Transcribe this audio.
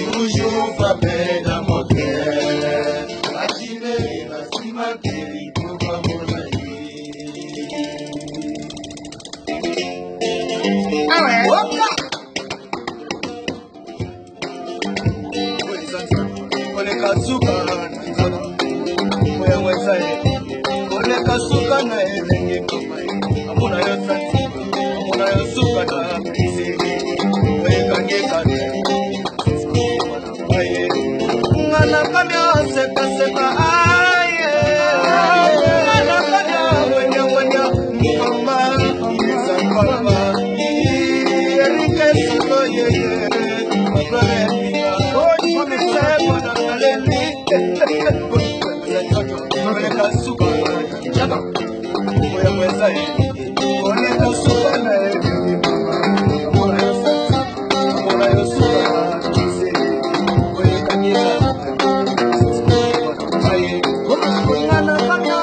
toujours frappé dans mon cœur. Imaginez la cimenterie pour pas mon ah ouais. Hop là. Ole kasuka na elengi komai amuna yo santi amuna yo suka na isiri wekange kane aye ngana kamya seka seka aye ngana kamya wenya wenya mama izakama erike siko yeye mabrale oh ni sepa na kaleni ole kasuka Chama, voy a empezar. Con esta suba na amor yo suba, sí, voy a cañera. Ay, como gana cambia,